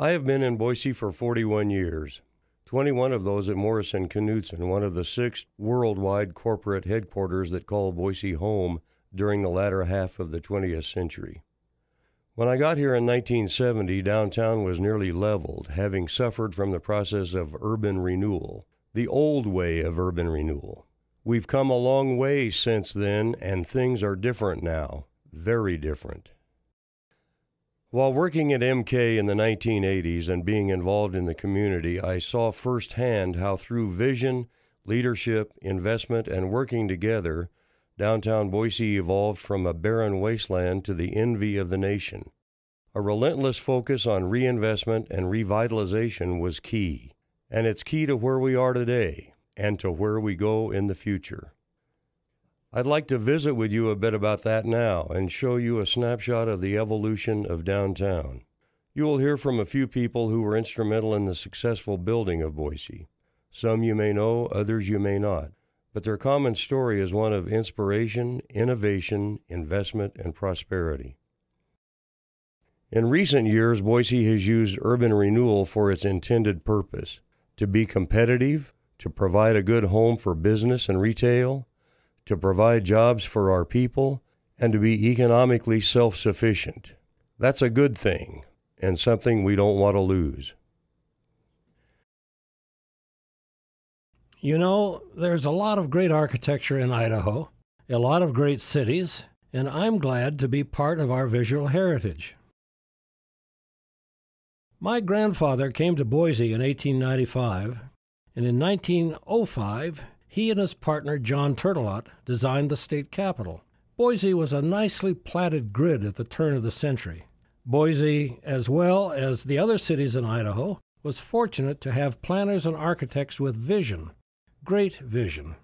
I have been in Boise for 41 years, 21 of those at Morrison-Knudsen, one of the 6 worldwide corporate headquarters that called Boise home during the latter half of the 20th century. When I got here in 1970, downtown was nearly leveled, having suffered from the process of urban renewal, the old way of urban renewal. We've come a long way since then, and things are different now, very different. While working at MK in the 1980s and being involved in the community, I saw firsthand how through vision, leadership, investment, and working together, downtown Boise evolved from a barren wasteland to the envy of the nation. A relentless focus on reinvestment and revitalization was key, and it's key to where we are today and to where we go in the future. I'd like to visit with you a bit about that now and show you a snapshot of the evolution of downtown. You will hear from a few people who were instrumental in the successful building of Boise. Some you may know, others you may not. But their common story is one of inspiration, innovation, investment, and prosperity. In recent years, Boise has used urban renewal for its intended purpose, to be competitive, to provide a good home for business and retail, to provide jobs for our people, and to be economically self-sufficient. That's a good thing, and something we don't want to lose. You know, there's a lot of great architecture in Idaho, a lot of great cities, and I'm glad to be part of our visual heritage. My grandfather came to Boise in 1895, and in 1905, he and his partner John Turtelot designed the state capitol. Boise was a nicely platted grid at the turn of the century. Boise, as well as the other cities in Idaho, was fortunate to have planners and architects with vision. Great vision.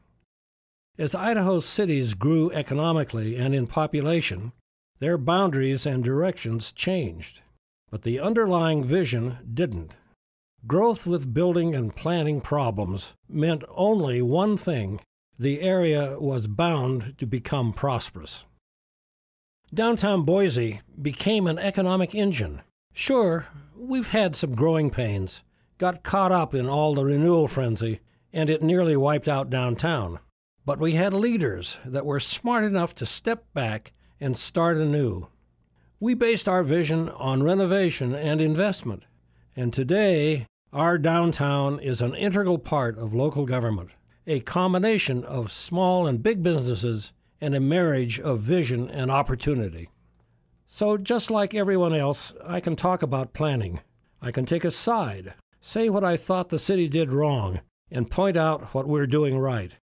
As Idaho's cities grew economically and in population, their boundaries and directions changed. But the underlying vision didn't. Growth with building and planning problems meant only one thing: the area was bound to become prosperous. Downtown Boise became an economic engine. Sure, we've had some growing pains, got caught up in all the renewal frenzy, and it nearly wiped out downtown. But we had leaders that were smart enough to step back and start anew. We based our vision on renovation and investment, and today our downtown is an integral part of local government, a combination of small and big businesses and a marriage of vision and opportunity. So just like everyone else, I can talk about planning. I can take a side, say what I thought the city did wrong, and point out what we're doing right.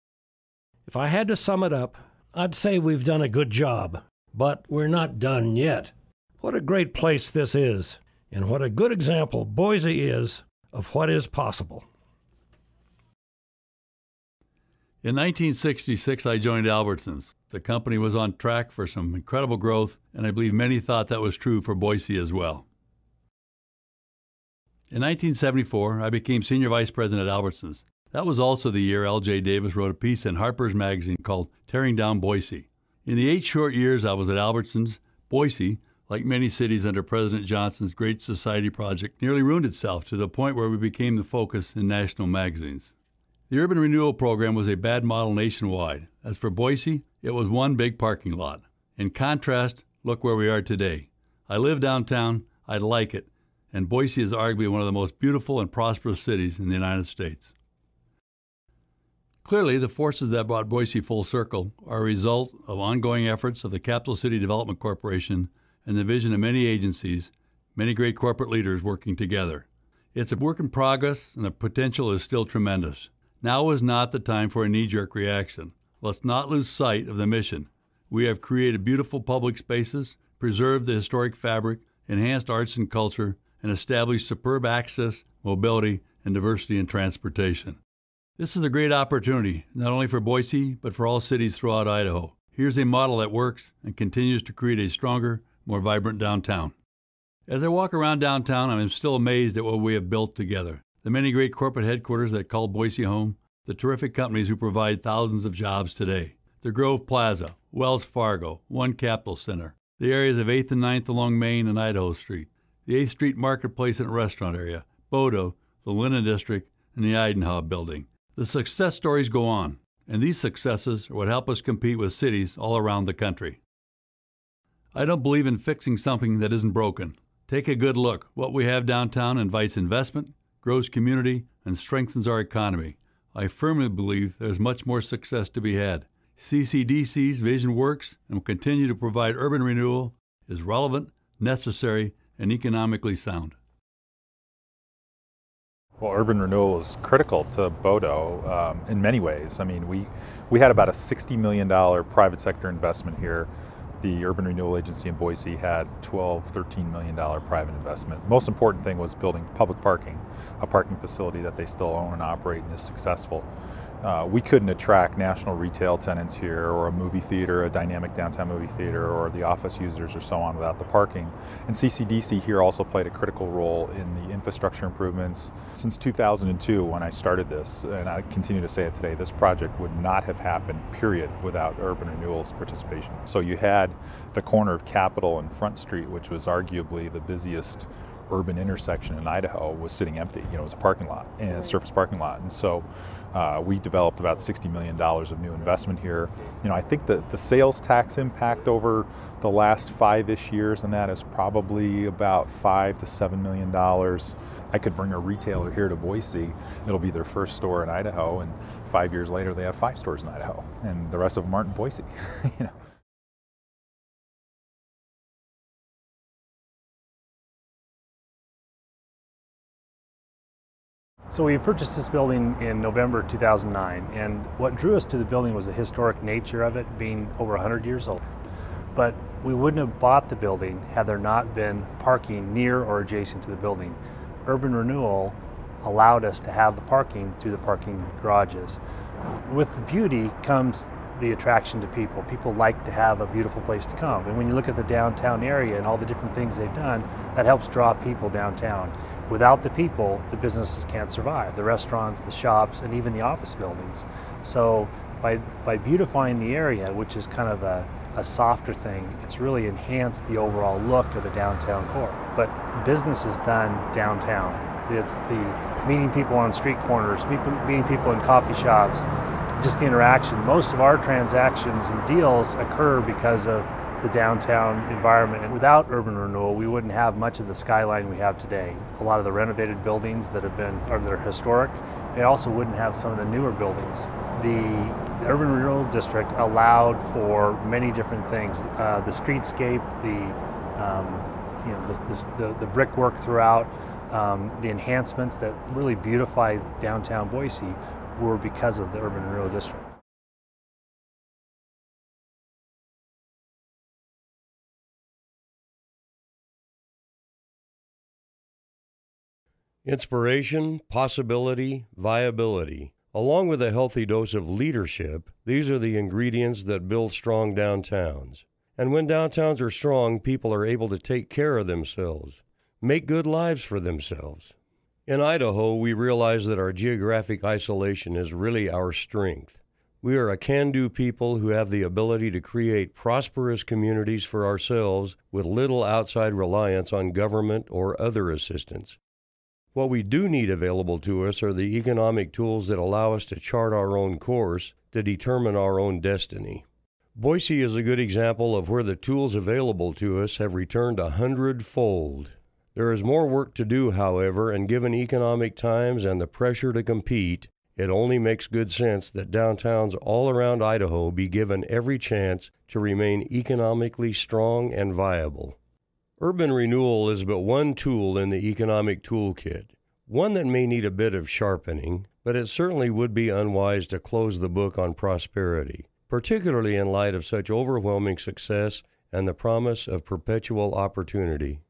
If I had to sum it up, I'd say we've done a good job, but we're not done yet. What a great place this is, and what a good example Boise is of what is possible. In 1966, I joined Albertsons. The company was on track for some incredible growth, and I believe many thought that was true for Boise as well. In 1974, I became Senior Vice President at Albertsons. That was also the year L.J. Davis wrote a piece in Harper's Magazine called Tearing Down Boise. In the 8 short years I was at Albertsons, Boise, like many cities under President Johnson's Great Society project, nearly ruined itself to the point where we became the focus in national magazines. The urban renewal program was a bad model nationwide. As for Boise, it was one big parking lot. In contrast, look where we are today. I live downtown, I like it, and Boise is arguably one of the most beautiful and prosperous cities in the United States. Clearly, the forces that brought Boise full circle are a result of ongoing efforts of the Capital City Development Corporation and the vision of many agencies, many great corporate leaders working together. It's a work in progress, and the potential is still tremendous. Now is not the time for a knee-jerk reaction. Let's not lose sight of the mission. We have created beautiful public spaces, preserved the historic fabric, enhanced arts and culture, and established superb access, mobility, and diversity in transportation. This is a great opportunity, not only for Boise, but for all cities throughout Idaho. Here's a model that works and continues to create a stronger, more vibrant downtown. As I walk around downtown, I'm still amazed at what we have built together. The many great corporate headquarters that call Boise home, the terrific companies who provide thousands of jobs today. The Grove Plaza, Wells Fargo, One Capital Center, the areas of 8th and 9th along Main and Idaho Street, the 8th Street Marketplace and Restaurant area, Bodo, the Linden District, and the Eidenhower Building. The success stories go on, and these successes are what help us compete with cities all around the country. I don't believe in fixing something that isn't broken. Take a good look. What we have downtown invites investment, grows community, and strengthens our economy. I firmly believe there's much more success to be had. CCDC's vision works and will continue to provide urban renewal, is relevant, necessary, and economically sound. Well, urban renewal is critical to Bodo in many ways. I mean, we had about a $60 million private sector investment here. The Urban Renewal Agency in Boise had $13 million private investment. Most important thing was building public parking, a parking facility that they still own and operate and is successful. We couldn't attract national retail tenants here, or a movie theater, a dynamic downtown movie theater, or the office users or so on without the parking. And CCDC here also played a critical role in the infrastructure improvements. Since 2002, when I started this, and I continue to say it today, this project would not have happened, period, without urban renewal's participation. So you had the corner of Capitol and Front Street, which was arguably the busiest urban intersection in Idaho, was sitting empty. You know, it was a parking lot, and a surface parking lot. And so we developed about $60 million of new investment here. You know, I think that the sales tax impact over the last 5-ish years on that is probably about $5 to $7 million. I could bring a retailer here to Boise. It'll be their first store in Idaho, and 5 years later they have 5 stores in Idaho, and the rest of them aren't in Boise. You know. So we purchased this building in November 2009, and what drew us to the building was the historic nature of it being over 100 years old. But we wouldn't have bought the building had there not been parking near or adjacent to the building. Urban renewal allowed us to have the parking through the parking garages. With the beauty comes the attraction to people. People like to have a beautiful place to come. And when you look at the downtown area and all the different things they've done, that helps draw people downtown. Without the people, the businesses can't survive. The restaurants, the shops, and even the office buildings. So by beautifying the area, which is kind of a softer thing, it's really enhanced the overall look of the downtown core. But business is done downtown. It's the meeting people on street corners, meeting people in coffee shops, just the interaction. Most of our transactions and deals occur because of the downtown environment. And without urban renewal, we wouldn't have much of the skyline we have today. A lot of the renovated buildings that are historic, they also wouldn't have some of the newer buildings. The urban renewal district allowed for many different things. The streetscape, the brickwork throughout, the enhancements that really beautify downtown Boise were because of the urban renewal district. Inspiration, possibility, viability. Along with a healthy dose of leadership, these are the ingredients that build strong downtowns. And when downtowns are strong, people are able to take care of themselves, make good lives for themselves. In Idaho, we realize that our geographic isolation is really our strength. We are a can-do people who have the ability to create prosperous communities for ourselves with little outside reliance on government or other assistance. What we do need available to us are the economic tools that allow us to chart our own course, to determine our own destiny. Boise is a good example of where the tools available to us have returned 100-fold. There is more work to do, however, and given economic times and the pressure to compete, it only makes good sense that downtowns all around Idaho be given every chance to remain economically strong and viable. Urban renewal is but one tool in the economic toolkit, one that may need a bit of sharpening, but it certainly would be unwise to close the book on prosperity, particularly in light of such overwhelming success and the promise of perpetual opportunity.